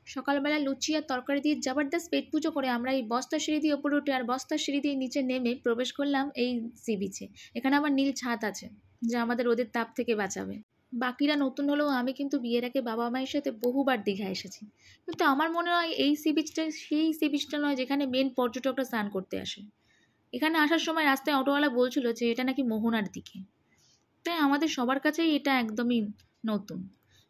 সকালবেলা লুচি আর তরকারি দিয়ে জবরদস্ত পেট পুজো করে আমরা এই বস্তা সিঁড়ি দিয়ে ওপরে উঠে আর বস্তা সিঁড়ি দিয়ে নিচে নেমে প্রবেশ করলাম এই সি বিচে। এখানে আবার নীল ছাদ আছে যা আমাদের রোদের তাপ থেকে বাঁচাবে। বাকিরা নতুন হলেও আমি কিন্তু বিয়ের আগে বাবা মায়ের সাথে বহুবার দীঘা এসেছি, কিন্তু আমার মনে হয় এই সি বিচটা সেই সি বিচটা নয় যেখানে মেন পর্যটকরা স্নান করতে আসে। এখানে আসার সময় রাস্তায় অটোওয়ালা বলছিল যে এটা নাকি মোহনার দিকে, তাই আমাদের সবার কাছেই এটা একদমই নতুন।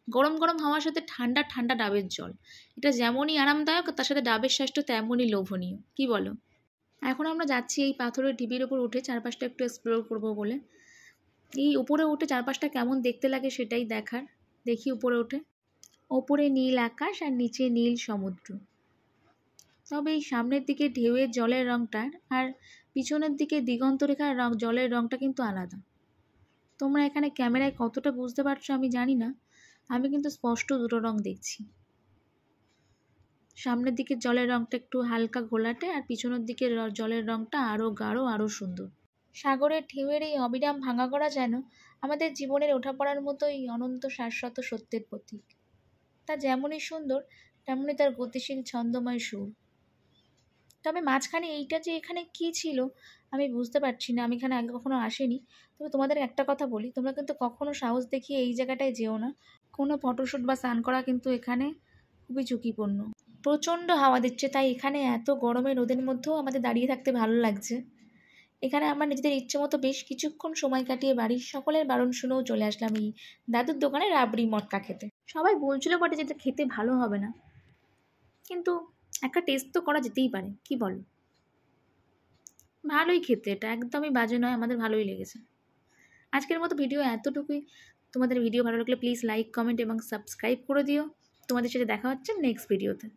গরম গরম হাওয়ার সাথে ঠান্ডা ঠান্ডা ডাবের জল, এটা যেমনই আরামদায়ক তার সাথে ডাবের শ্বাসটা তেমনই লোভনীয়, কি বলো? এখন আমরা যাচ্ছি এই পাথরের ঢিবির ওপর উঠে চারপাশটা একটু এক্সপ্লোর করবো বলে। এই উপরে উঠে চারপাশটা কেমন দেখতে লাগে সেটাই দেখার। দেখি উপরে উঠে, ওপরে নীল আকাশ আর নিচে নীল সমুদ্র। তবে এই সামনের দিকে ঢেউয়ের জলের রঙটা আর পিছনের দিকে দিগন্তরেখার জলের রঙটা কিন্তু আলাদা। তোমরা এখানে ক্যামেরায় কতটা বুঝতে পারছো আমি জানি না, আমি কিন্তু স্পষ্ট দুটো রং দেখছি। সামনের দিকে জলের রঙটা একটু হালকা ঘোলাটে আর পিছনের দিকের জলের রঙটা আরও গাঢ়, আরও সুন্দর। সাগরের ঢেউয়ের এই অবিরাম ভাঙা করা যেন আমাদের জীবনের ওঠাপড়ার মতোই অনন্ত শাশ্বত সত্যের প্রতীক। তা যেমনই সুন্দর তেমনই তার গতিশীল ছন্দময় সুর। তবে মাঝখানে এইটা যে এখানে কি ছিল আমি বুঝতে পারছি না, আমি এখানে আগে কখনো আসিনি। তবে তোমাদের একটা কথা বলি, তোমরা কিন্তু কখনো সাহস দেখিয়ে এই জায়গাটায় যেও না। কোনো ফটোশ্যুট বা স্নান করা কিন্তু এখানে খুবই ঝুঁকিপূর্ণ। প্রচণ্ড হাওয়া দিচ্ছে, তাই এখানে এত গরমে রোদের মধ্যেও আমাদের দাঁড়িয়ে থাকতে ভালো লাগছে। এখানে আমরা নিজেদের ইচ্ছে মতো বেশ কিছুক্ষণ সময় কাটিয়ে বাড়ির সকলের বারণ শুনেও চলে আসলাম এই দাদুর দোকানে রাবড়ি মটকা খেতে। সবাই বলছিল বটে যে খেতে ভালো হবে না, কিন্তু একটা টেস্ট তো করা যেতেই পারে, কি বলো? ভালোই খেতে, এটা একদমই বাজে নয়, আমাদের ভালোই লেগেছে। আজকের মতো ভিডিও এতটুকুই। তোমাদের ভিডিও ভালো লাগলে প্লিজ লাইক, কমেন্ট এবং সাবস্ক্রাইব করে দিও। তোমাদের সাথে দেখা হচ্ছে নেক্সট ভিডিওতে।